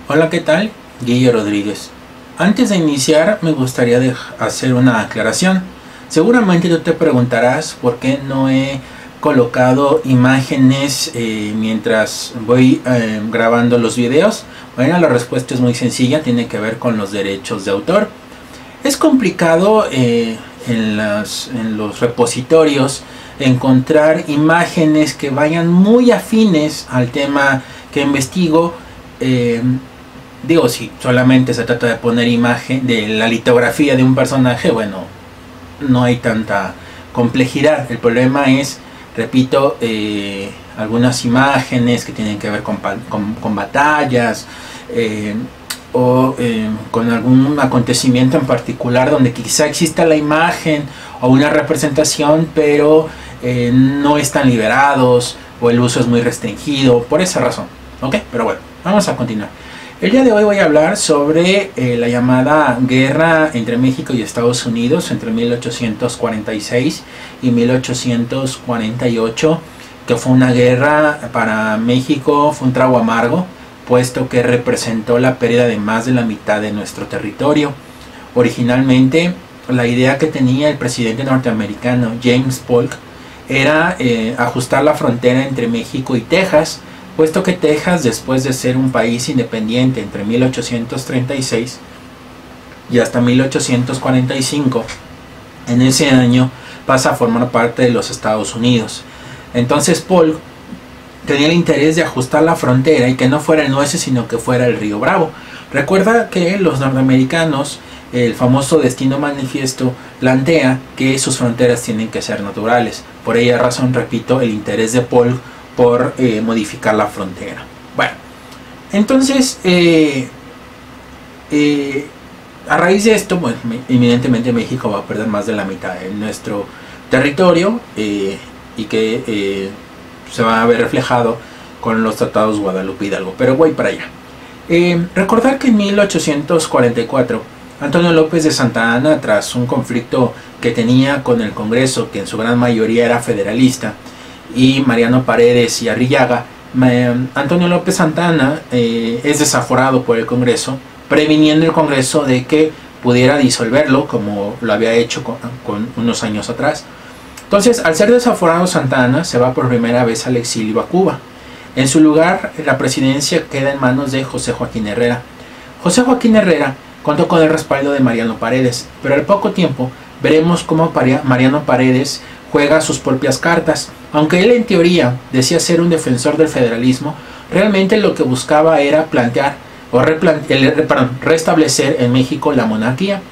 Hola, ¿qué tal? Guille Rodríguez. Antes de iniciar, me gustaría hacer una aclaración. Seguramente tú te preguntarás por qué no he colocado imágenes mientras voy grabando los videos. Bueno, la respuesta es muy sencilla, tiene que ver con los derechos de autor. Es complicado en los repositorios encontrar imágenes que vayan muy afines al tema que investigo. Digo, si solamente se trata de poner imagen de la litografía de un personaje, bueno, no hay tanta complejidad. El problema es, repito, algunas imágenes que tienen que ver con batallas o con algún acontecimiento en particular donde quizá exista la imagen o una representación, pero no están liberados o el uso es muy restringido, por esa razón. ¿Ok? Pero bueno, vamos a continuar. El día de hoy voy a hablar sobre la llamada guerra entre México y Estados Unidos entre 1846 y 1848, que fue una guerra para México, fue un trago amargo, puesto que representó la pérdida de más de la mitad de nuestro territorio. Originalmente, la idea que tenía el presidente norteamericano James Polk era ajustar la frontera entre México y Texas, puesto que Texas, después de ser un país independiente entre 1836 y hasta 1845, en ese año pasa a formar parte de los Estados Unidos. Entonces Polk tenía el interés de ajustar la frontera y que no fuera el Nueces, sino que fuera el río Bravo. Recuerda que los norteamericanos, el famoso Destino Manifiesto, plantea que sus fronteras tienen que ser naturales. Por ella razón, repito, el interés de Polk por modificar la frontera. Bueno, entonces a raíz de esto, pues, evidentemente México va a perder más de la mitad de nuestro territorio y que se va a ver reflejado con los tratados Guadalupe Hidalgo, pero voy para allá. Recordar que en 1844 Antonio López de Santa Anna, tras un conflicto que tenía con el Congreso, que en su gran mayoría era federalista, y Mariano Paredes y Arrillaga, Antonio López Santa Anna es desaforado por el Congreso, previniendo el Congreso de que pudiera disolverlo, como lo había hecho con unos años atrás. Entonces, al ser desaforado Santa Anna, se va por primera vez al exilio a Cuba. En su lugar, la presidencia queda en manos de José Joaquín Herrera. José Joaquín Herrera contó con el respaldo de Mariano Paredes, pero al poco tiempo veremos cómo Mariano Paredes juega sus propias cartas. Aunque él en teoría decía ser un defensor del federalismo, realmente lo que buscaba era plantear o restablecer en México la monarquía.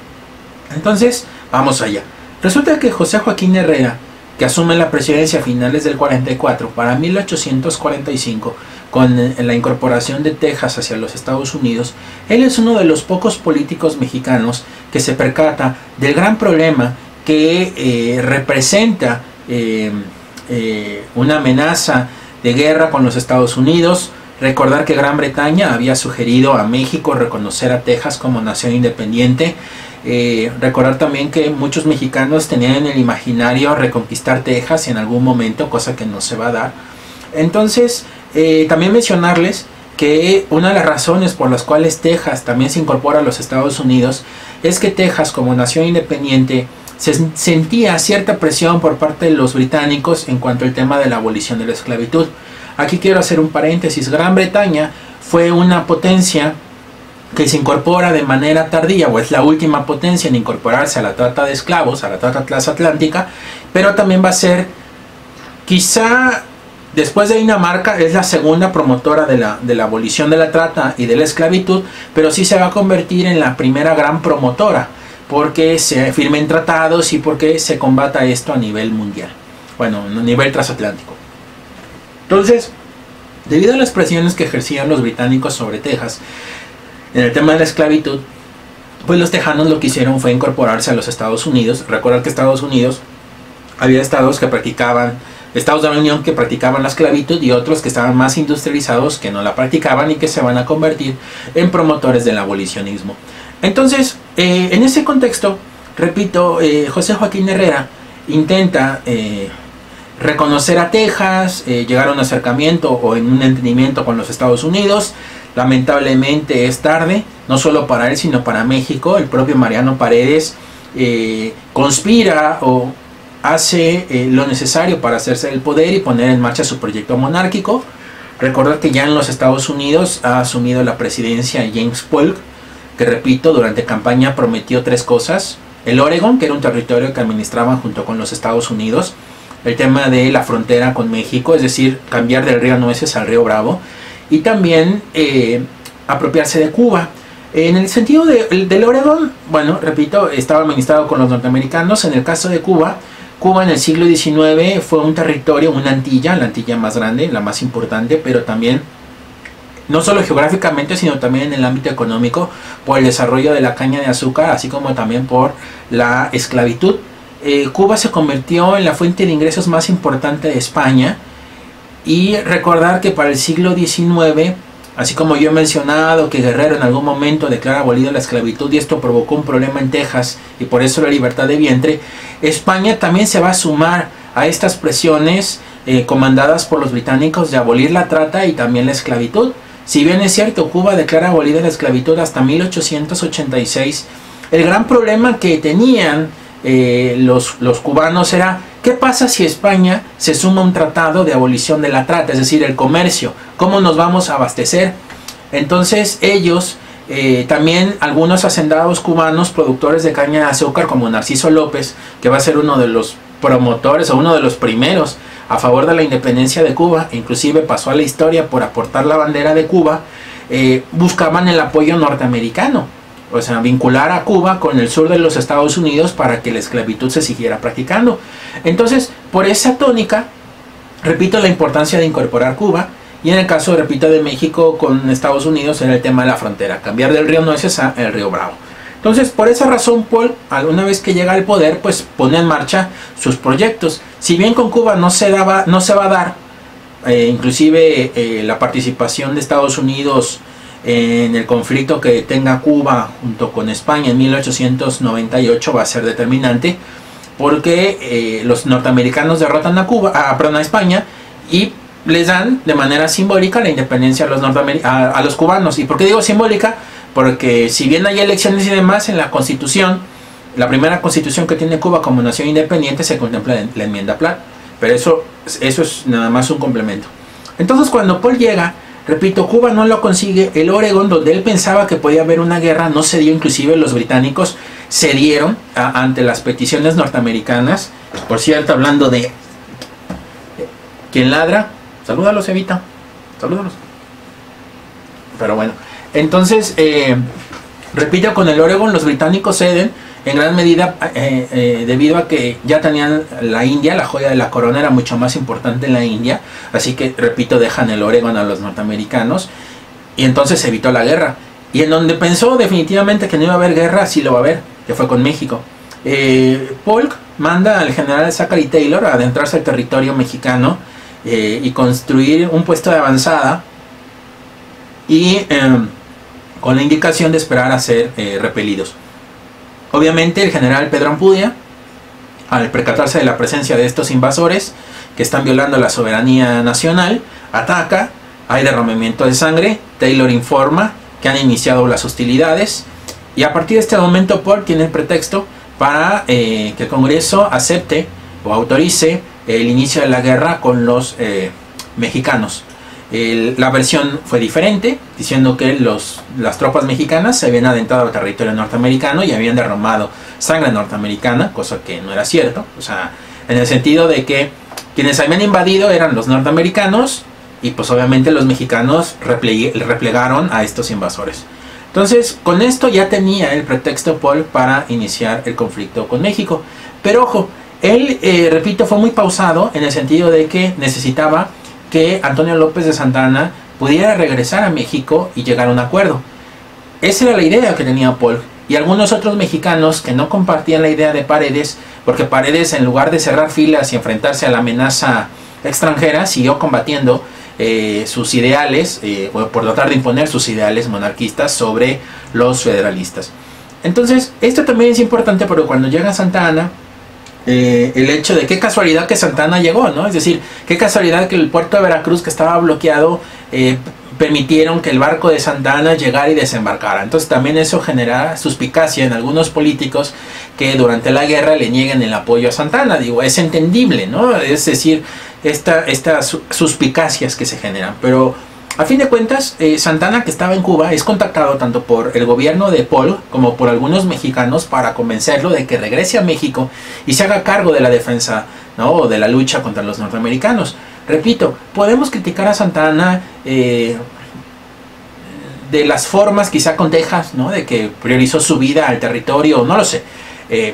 Entonces, vamos allá. Resulta que José Joaquín Herrera, que asume la presidencia a finales del 44 para 1845, con la incorporación de Texas hacia los Estados Unidos, él es uno de los pocos políticos mexicanos que se percata del gran problema que representa una amenaza de guerra con los Estados Unidos. Recordar que Gran Bretaña había sugerido a México reconocer a Texas como nación independiente. Recordar también que muchos mexicanos tenían en el imaginario reconquistar Texas en algún momento, cosa que no se va a dar. Entonces, también mencionarles que una de las razones por las cuales Texas también se incorpora a los Estados Unidos es que Texas, como nación independiente, se sentía cierta presión por parte de los británicos en cuanto al tema de la abolición de la esclavitud. Aquí quiero hacer un paréntesis. Gran Bretaña fue una potencia que se incorpora de manera tardía, o es la última potencia en incorporarse a la trata de esclavos, a la trata transatlántica, pero también va a ser, quizá después de Dinamarca, es la segunda promotora de la abolición de la trata y de la esclavitud, pero sí se va a convertir en la primera gran promotora, porque se firmen tratados y porque se combata esto a nivel mundial, bueno, a nivel transatlántico. Entonces, debido a las presiones que ejercían los británicos sobre Texas en el tema de la esclavitud, pues los tejanos lo que hicieron fue incorporarse a los Estados Unidos. Recordar que Estados Unidos había estados de la Unión que practicaban la esclavitud y otros que estaban más industrializados que no la practicaban y que se van a convertir en promotores del abolicionismo. Entonces, en ese contexto, repito, José Joaquín Herrera intenta reconocer a Texas, llegar a un acercamiento o en un entendimiento con los Estados Unidos. Lamentablemente es tarde, no solo para él, sino para México. El propio Mariano Paredes conspira o hace lo necesario para hacerse el poder y poner en marcha su proyecto monárquico. Recordar que ya en los Estados Unidos ha asumido la presidencia James Polk, que repito, durante campaña prometió 3 cosas. El Oregon, que era un territorio que administraban junto con los Estados Unidos. El tema de la frontera con México, es decir, cambiar del río Nueces al río Bravo. Y también apropiarse de Cuba. En el sentido del Oregon, bueno, repito, estaba administrado con los norteamericanos. En el caso de Cuba, Cuba en el siglo XIX fue un territorio, una antilla, la antilla más grande, la más importante, pero también, no solo geográficamente, sino también en el ámbito económico, por el desarrollo de la caña de azúcar, así como también por la esclavitud. Cuba se convirtió en la fuente de ingresos más importante de España, y recordar que para el siglo XIX, así como yo he mencionado que Guerrero en algún momento declara abolida la esclavitud y esto provocó un problema en Texas y por eso la libertad de vientre, España también se va a sumar a estas presiones comandadas por los británicos de abolir la trata y también la esclavitud. Si bien es cierto, Cuba declara abolida la esclavitud hasta 1886, el gran problema que tenían los cubanos era: ¿qué pasa si España se suma a un tratado de abolición de la trata? Es decir, el comercio, ¿cómo nos vamos a abastecer? Entonces ellos, también algunos hacendados cubanos, productores de caña de azúcar, como Narciso López, que va a ser uno de los promotores o uno de los primeros a favor de la independencia de Cuba, inclusive pasó a la historia por aportar la bandera de Cuba, buscaban el apoyo norteamericano. O sea, vincular a Cuba con el sur de los Estados Unidos para que la esclavitud se siguiera practicando. Entonces, por esa tónica, repito, la importancia de incorporar Cuba. Y en el caso, repito, de México con Estados Unidos era el tema de la frontera. Cambiar del río Nueces al río Bravo. Entonces, por esa razón, Paul, una vez que llega al poder, pues pone en marcha sus proyectos. Si bien con Cuba no se va a dar, inclusive la participación de Estados Unidos en el conflicto que tenga Cuba junto con España en 1898 va a ser determinante, porque los norteamericanos derrotan a España y les dan de manera simbólica la independencia a los cubanos. ¿Y por qué digo simbólica? Porque si bien hay elecciones y demás, en la Constitución, la primera Constitución que tiene Cuba como nación independiente, se contempla en la enmienda Platt, pero eso es nada más un complemento. Entonces, cuando Paul llega, repito, Cuba no lo consigue. El Oregon, donde él pensaba que podía haber una guerra, no se dio. Inclusive los británicos cedieron ante las peticiones norteamericanas. Por cierto, hablando de ¿quién ladra? Salúdalos, Evita. Salúdalos. Pero bueno, entonces, repito, con el Oregon los británicos ceden en gran medida debido a que ya tenían la India, la joya de la corona era mucho más importante en la India, así que, repito, dejan el Oregon a los norteamericanos y entonces se evitó la guerra. Y en donde pensó definitivamente que no iba a haber guerra, sí lo va a haber, que fue con México. Polk manda al general Zachary Taylor a adentrarse al territorio mexicano y construir un puesto de avanzada y con la indicación de esperar a ser repelidos. Obviamente el general Pedro Ampudia, al percatarse de la presencia de estos invasores que están violando la soberanía nacional, ataca, hay derramamiento de sangre, Taylor informa que han iniciado las hostilidades y a partir de este momento Polk tiene el pretexto para que el Congreso acepte o autorice el inicio de la guerra con los mexicanos. La versión fue diferente, diciendo que las tropas mexicanas se habían adentrado al territorio norteamericano y habían derramado sangre norteamericana, cosa que no era cierto. O sea, en el sentido de que quienes habían invadido eran los norteamericanos y pues obviamente los mexicanos replegaron a estos invasores. Entonces, con esto ya tenía el pretexto Polk para iniciar el conflicto con México. Pero ojo, él, repito, fue muy pausado en el sentido de que necesitaba que Antonio López de Santa Anna pudiera regresar a México y llegar a un acuerdo. Esa era la idea que tenía Polk. Y algunos otros mexicanos que no compartían la idea de Paredes, porque Paredes, en lugar de cerrar filas y enfrentarse a la amenaza extranjera, siguió combatiendo sus ideales, por tratar de imponer sus ideales monarquistas sobre los federalistas. Entonces, esto también es importante porque cuando llega Santa Anna, el hecho de qué casualidad que Santa Anna llegó, ¿no? Es decir, qué casualidad que el puerto de Veracruz, que estaba bloqueado, permitieron que el barco de Santa Anna llegara y desembarcara. Entonces también eso genera suspicacia en algunos políticos que durante la guerra le nieguen el apoyo a Santa Anna. Digo, es entendible, ¿no? Es decir, estas suspicacias que se generan. Pero a fin de cuentas, Santa Anna, que estaba en Cuba, es contactado tanto por el gobierno de Paul como por algunos mexicanos para convencerlo de que regrese a México y se haga cargo de la defensa, ¿no? O de la lucha contra los norteamericanos. Repito, podemos criticar a Santa Anna de las formas, quizá con Texas, ¿no? De que priorizó su vida al territorio, no lo sé.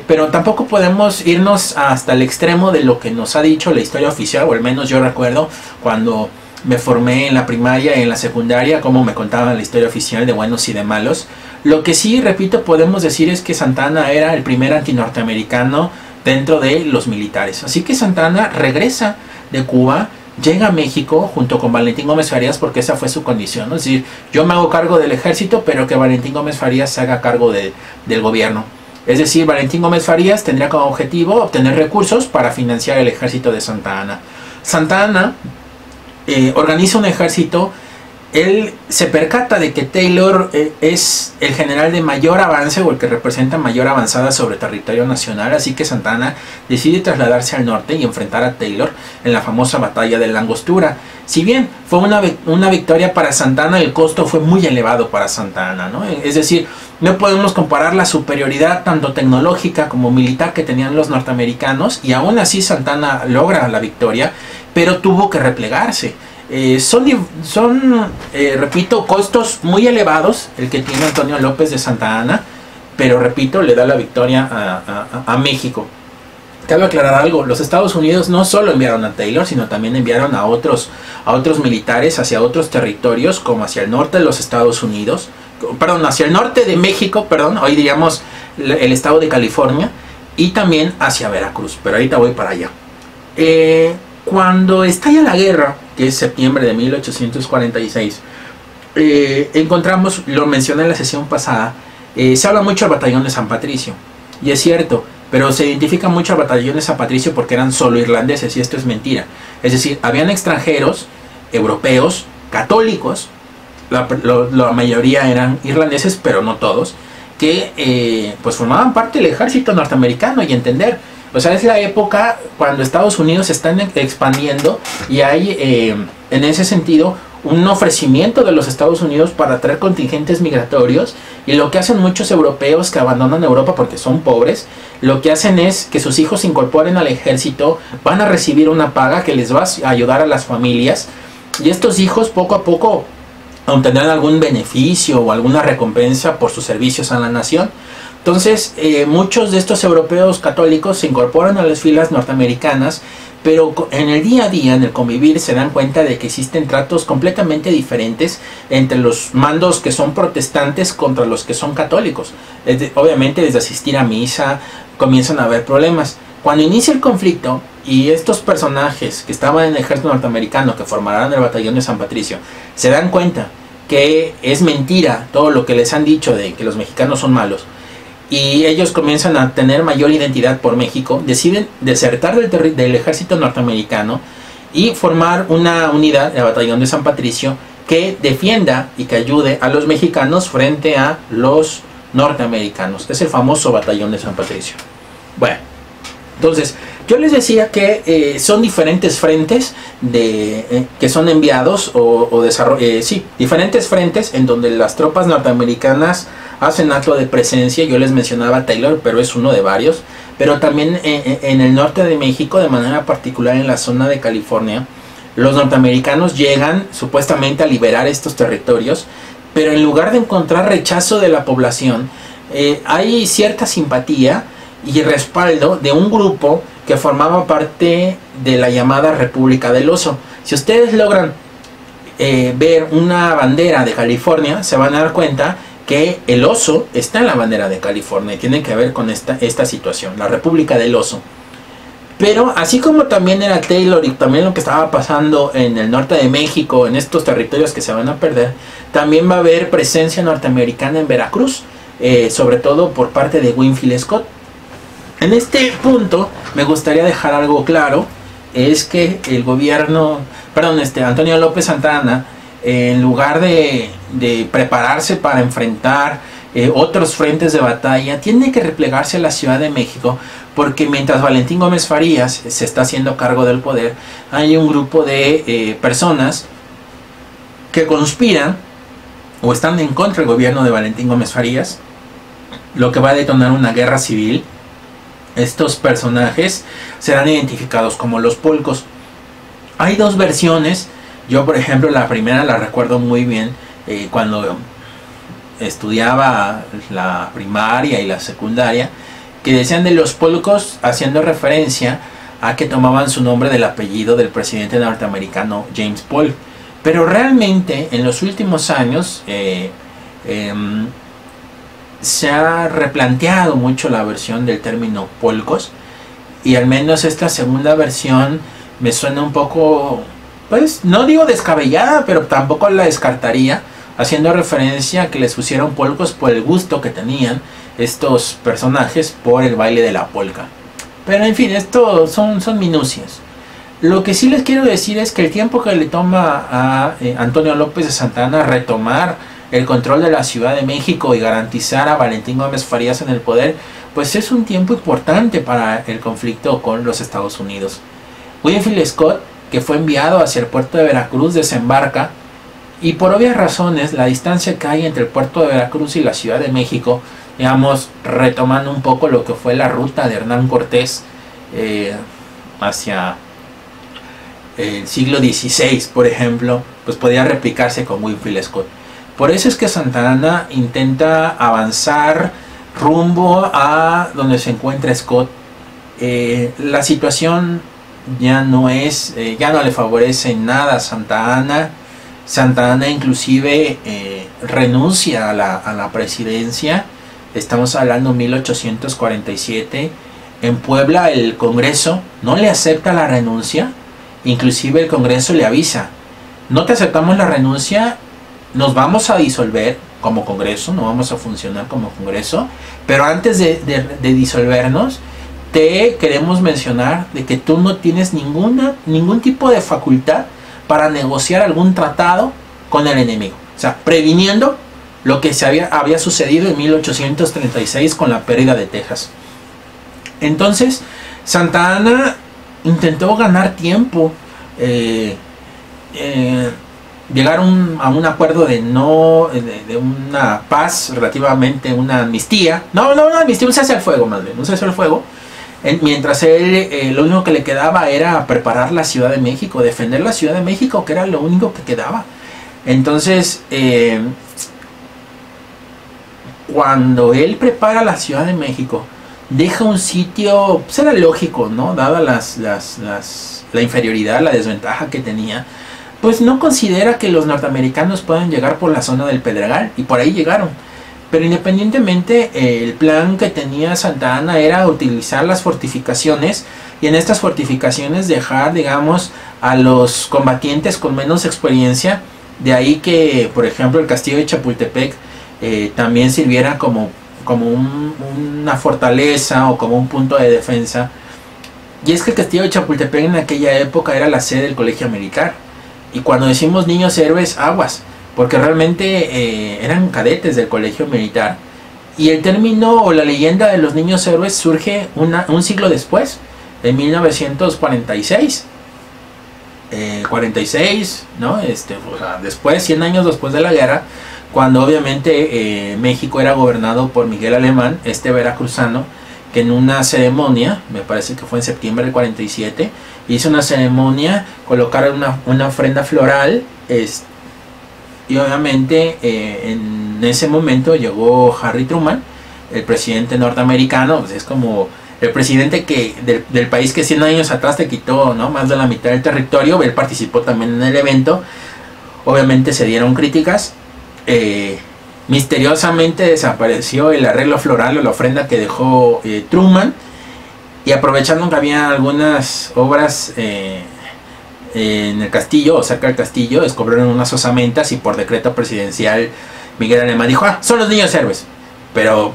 Pero tampoco podemos irnos hasta el extremo de lo que nos ha dicho la historia oficial, o al menos yo recuerdo cuando me formé en la primaria y en la secundaria, como me contaban la historia oficial de buenos y de malos. Lo que sí, repito, podemos decir es que Santa Anna era el primer antinorteamericano dentro de los militares. Así que Santa Anna regresa de Cuba, llega a México junto con Valentín Gómez Farías, porque esa fue su condición, ¿no? Es decir, yo me hago cargo del ejército, pero que Valentín Gómez Farías se haga cargo del gobierno. Es decir, Valentín Gómez Farías tendría como objetivo obtener recursos para financiar el ejército de Santa Anna. Santa Anna organiza un ejército. Él se percata de que Taylor es el general de mayor avance, o el que representa mayor avanzada sobre territorio nacional, así que Santa Anna decide trasladarse al norte y enfrentar a Taylor en la famosa batalla de la Angostura. Si bien fue una victoria para Santa Anna, el costo fue muy elevado para Santa Anna, ¿no? Es decir, no podemos comparar la superioridad tanto tecnológica como militar que tenían los norteamericanos, y aún así Santa Anna logra la victoria, pero tuvo que replegarse. Repito, costos muy elevados el que tiene Antonio López de Santa Anna, pero repito, le da la victoria a México. Cabe aclarar algo, los Estados Unidos no solo enviaron a Taylor, sino también enviaron a otros militares hacia otros territorios, como hacia el norte de los Estados Unidos, hacia el norte de México, hoy diríamos el estado de California, y también hacia Veracruz, pero ahorita voy para allá. Cuando estalla la guerra, que es septiembre de 1846, encontramos, lo mencioné en la sesión pasada, se habla mucho del batallón de San Patricio, y es cierto, pero se identifica mucho al batallón de San Patricio porque eran solo irlandeses, y esto es mentira. Es decir, habían extranjeros, europeos, católicos, la mayoría eran irlandeses, pero no todos, que pues formaban parte del ejército norteamericano. Y entender, o sea, es la época cuando Estados Unidos se están expandiendo, y hay en ese sentido un ofrecimiento de los Estados Unidos para atraer contingentes migratorios, y lo que hacen muchos europeos que abandonan Europa porque son pobres, lo que hacen es que sus hijos se incorporen al ejército, van a recibir una paga que les va a ayudar a las familias, y estos hijos poco a poco obtendrán algún beneficio o alguna recompensa por sus servicios a la nación. Entonces muchos de estos europeos católicos se incorporan a las filas norteamericanas, pero en el día a día, en el convivir, se dan cuenta de que existen tratos completamente diferentes entre los mandos que son protestantes contra los que son católicos. Obviamente, desde asistir a misa comienzan a haber problemas. Cuando inicia el conflicto y estos personajes que estaban en el ejército norteamericano, que formarán el batallón de San Patricio, se dan cuenta que es mentira todo lo que les han dicho de que los mexicanos son malos, y ellos comienzan a tener mayor identidad por México, deciden desertar del ejército norteamericano y formar una unidad, el batallón de San Patricio, que defienda y que ayude a los mexicanos frente a los norteamericanos. Es el famoso batallón de San Patricio. Bueno, entonces yo les decía que son diferentes frentes que son enviados diferentes frentes en donde las tropas norteamericanas hacen acto de presencia. Yo les mencionaba a Taylor, pero es uno de varios. Pero también en el norte de México, de manera particular en la zona de California, los norteamericanos llegan supuestamente a liberar estos territorios, pero en lugar de encontrar rechazo de la población, hay cierta simpatía y respaldo de un grupo que formaba parte de la llamada República del Oso. Si ustedes logran ver una bandera de California, se van a dar cuenta que el oso está en la bandera de California, y tiene que ver con esta situación, la República del Oso. Pero así como también era Taylor y también lo que estaba pasando en el norte de México, en estos territorios que se van a perder, también va a haber presencia norteamericana en Veracruz, sobre todo por parte de Winfield Scott. En este punto me gustaría dejar algo claro, es que el gobierno, Antonio López Santa Anna en lugar de prepararse para enfrentar otros frentes de batalla, tiene que replegarse a la Ciudad de México, porque mientras Valentín Gómez Farías se está haciendo cargo del poder, hay un grupo de personas que conspiran o están en contra del gobierno de Valentín Gómez Farías, lo que va a detonar una guerra civil. Estos personajes serán identificados como los polcos. Hay dos versiones. Yo, por ejemplo, la primera la recuerdo muy bien cuando estudiaba la primaria y la secundaria, que decían de los polcos haciendo referencia a que tomaban su nombre del apellido del presidente norteamericano James Polk. Pero realmente en los últimos años se ha replanteado mucho la versión del término polcos, y al menos esta segunda versión me suena un poco, pues no digo descabellada, pero tampoco la descartaría, haciendo referencia a que les pusieron polcos por el gusto que tenían estos personajes por el baile de la polca. Pero en fin, esto son minucias. Lo que sí les quiero decir es que el tiempo que le toma a Antonio López de Santa Anna retomar el control de la Ciudad de México y garantizar a Valentín Gómez Farías en el poder, pues es un tiempo importante para el conflicto con los Estados Unidos. Winfield Scott, que fue enviado hacia el puerto de Veracruz, desembarca, y por obvias razones la distancia que hay entre el puerto de Veracruz y la Ciudad de México, digamos, retomando un poco lo que fue la ruta de Hernán Cortés hacia el siglo XVI, por ejemplo, pues podía replicarse con Winfield Scott. Por eso es que Santa Anna intenta avanzar rumbo a donde se encuentra Scott. La situación ya no le favorece nada a Santa Anna. Santa Anna inclusive renuncia a la presidencia. Estamos hablando de 1847. En Puebla el Congreso no le acepta la renuncia. Inclusive el Congreso le avisa: no te aceptamos la renuncia, nos vamos a disolver como Congreso, no vamos a funcionar como Congreso, pero antes de disolvernos te queremos mencionar de que tú no tienes ningún tipo de facultad para negociar algún tratado con el enemigo. O sea, previniendo lo que había sucedido en 1836 con la pérdida de Texas. Entonces, Santa Anna intentó ganar tiempo, llegar a un acuerdo de una paz, relativamente una amnistía. No, amnistía, un cese al fuego, más bien, un cese al fuego. Mientras él, lo único que le quedaba era preparar la Ciudad de México, defender la Ciudad de México, que era lo único que quedaba. Entonces, cuando él prepara la Ciudad de México, deja un sitio, pues era lógico, ¿no? Dada la inferioridad, la desventaja que tenía, pues no considera que los norteamericanos puedan llegar por la zona del Pedregal, y por ahí llegaron. Pero independientemente, el plan que tenía Santa Anna era utilizar las fortificaciones, y en estas fortificaciones dejar, digamos, a los combatientes con menos experiencia. De ahí que, por ejemplo, el castillo de Chapultepec también sirviera como una fortaleza o como un punto de defensa. Y es que el castillo de Chapultepec en aquella época era la sede del colegio militar. Y cuando decimos niños héroes, aguas, porque realmente eran cadetes del colegio militar. Y el término o la leyenda de los niños héroes surge un siglo después, en 1946. 46, ¿no? O sea, después, 100 años después de la guerra, cuando obviamente México era gobernado por Miguel Alemán, veracruzano, que en una ceremonia, me parece que fue en septiembre del 47, hizo una ceremonia, colocaron una ofrenda floral, y obviamente en ese momento llegó Harry Truman, el presidente norteamericano. Pues es como el presidente del país que 100 años atrás te quitó, ¿no?, más de la mitad del territorio. Él participó también en el evento. Obviamente se dieron críticas. Misteriosamente desapareció el arreglo floral o la ofrenda que dejó Truman, y aprovechando que había algunas obras en el castillo o cerca del castillo, descubrieron unas osamentas, y por decreto presidencial Miguel Alemán dijo: son los niños héroes. Pero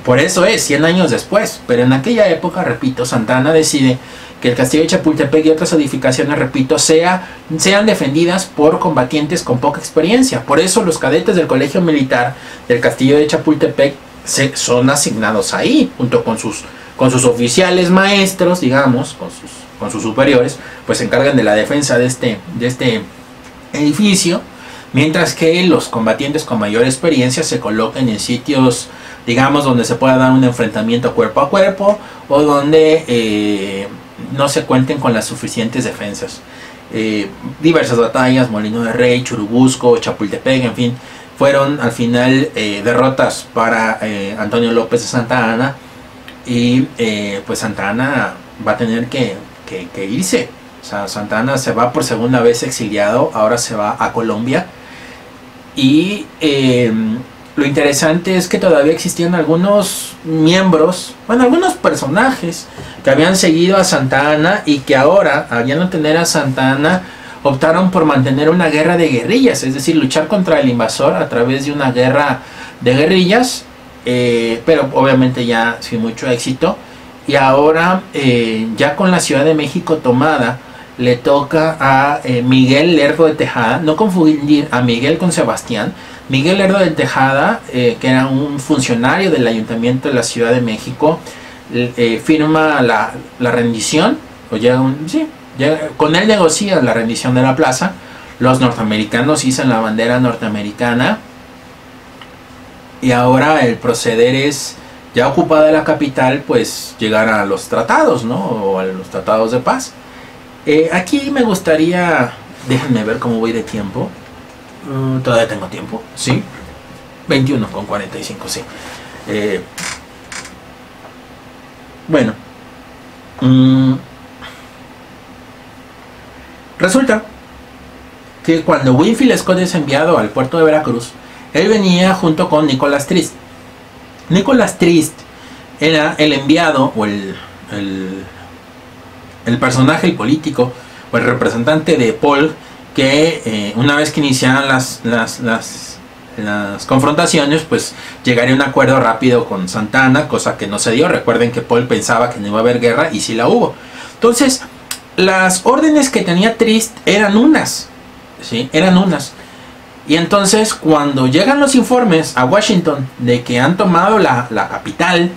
por eso es 100 años después. Pero en aquella época, repito, Santa Anna decide que el castillo de Chapultepec y otras edificaciones, repito, sean defendidas por combatientes con poca experiencia. Por eso los cadetes del Colegio Militar del castillo de Chapultepec son asignados ahí, junto con sus oficiales maestros, digamos, con sus superiores, pues se encargan de la defensa de este edificio, mientras que los combatientes con mayor experiencia se coloquen en sitios, digamos, donde se pueda dar un enfrentamiento cuerpo a cuerpo, o donde no se cuenten con las suficientes defensas. Diversas batallas, Molino de Rey, Churubusco, Chapultepec, en fin, fueron al final derrotas para Antonio López de Santa Anna, y pues Santa Anna va a tener que irse. O sea, Santa Anna se va por segunda vez exiliado, ahora se va a Colombia. Y lo interesante es que todavía existían algunos miembros, bueno, algunos personajes que habían seguido a Santa Anna y que ahora, al ya no tener a Santa Anna, optaron por mantener una guerra de guerrillas, es decir, luchar contra el invasor a través de una guerra de guerrillas, pero obviamente ya sin mucho éxito. Y ahora, ya con la Ciudad de México tomada, le toca a Miguel Lerdo de Tejada, no confundir a Miguel con Sebastián. Miguel Lerdo de Tejada, que era un funcionario del Ayuntamiento de la Ciudad de México, firma la rendición, o con él negocia la rendición de la plaza. Los norteamericanos izan la bandera norteamericana, y ahora el proceder es, ya ocupada la capital, pues llegar a los tratados, ¿no? O a los tratados de paz. Aquí me gustaría, déjenme ver cómo voy de tiempo. Todavía tengo tiempo, sí, 21:45, sí. Bueno, resulta que cuando Winfield Scott es enviado al puerto de Veracruz, él venía junto con Nicolás Trist. Nicolás Trist era el enviado, o el personaje, el político, o el representante de Paul, que una vez que iniciaran las confrontaciones, pues llegaría a un acuerdo rápido con Santa Anna, cosa que no se dio. Recuerden que Paul pensaba que no iba a haber guerra, y sí la hubo. Entonces, las órdenes que tenía Trist eran unas, ¿sí? Eran unas. Y entonces, cuando llegan los informes a Washington de que han tomado la capital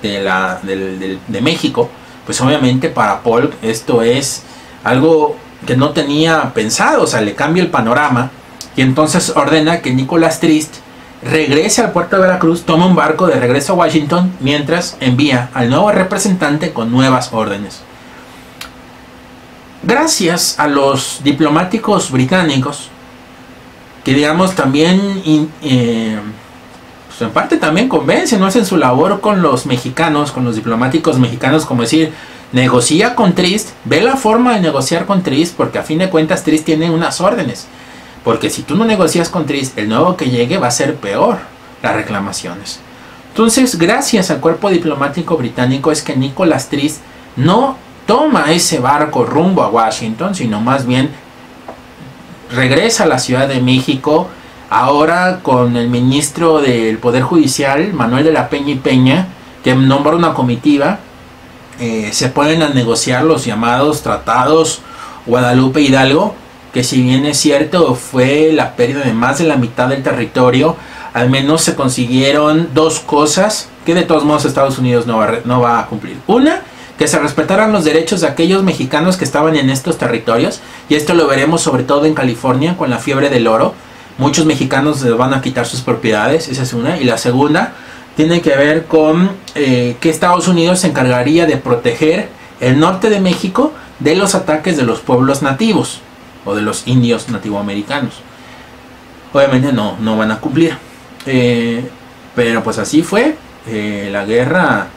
de México, pues obviamente para Paul esto es algo que no tenía pensado, o sea, le cambia el panorama, y entonces ordena que Nicolás Trist regrese al puerto de Veracruz, toma un barco de regreso a Washington, mientras envía al nuevo representante con nuevas órdenes. Gracias a los diplomáticos británicos, que digamos también pues en parte también convencen, no hacen su labor con los mexicanos, con los diplomáticos mexicanos, como decir, negocia con Trist, ve la forma de negociar con Trist, porque a fin de cuentas Trist tiene unas órdenes, porque si tú no negocias con Trist, el nuevo que llegue va a ser peor las reclamaciones. Entonces, gracias al cuerpo diplomático británico es que Nicolás Trist no toma ese barco rumbo a Washington, sino más bien regresa a la Ciudad de México, ahora con el ministro del Poder Judicial, Manuel de la Peña y Peña, que nombra una comitiva. Se ponen a negociar los llamados tratados Guadalupe Hidalgo, que si bien es cierto fue la pérdida de más de la mitad del territorio, al menos se consiguieron dos cosas que de todos modos Estados Unidos no va a cumplir. Una, que se respetaran los derechos de aquellos mexicanos que estaban en estos territorios, y esto lo veremos sobre todo en California con la fiebre del oro. Muchos mexicanos les van a quitar sus propiedades, esa es una. Y la segunda tiene que ver con que Estados Unidos se encargaría de proteger el norte de México de los ataques de los pueblos nativos o de los indios nativoamericanos. Obviamente no van a cumplir, pero pues así fue la guerra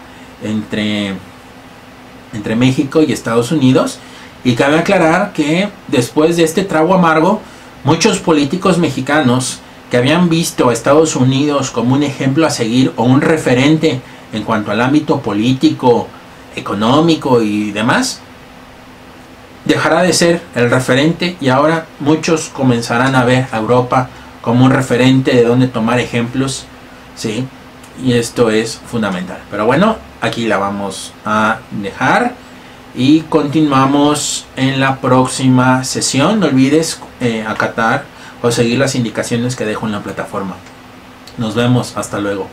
entre México y Estados Unidos. Y cabe aclarar que después de este trago amargo, muchos políticos mexicanos que habían visto a Estados Unidos como un ejemplo a seguir o un referente en cuanto al ámbito político, económico y demás, dejará de ser el referente, y ahora muchos comenzarán a ver a Europa como un referente de donde tomar ejemplos, ¿sí? Y esto es fundamental. Pero bueno, aquí la vamos a dejar. y continuamos en la próxima sesión. No olvides acatar o seguir las indicaciones que dejo en la plataforma. Nos vemos, hasta luego.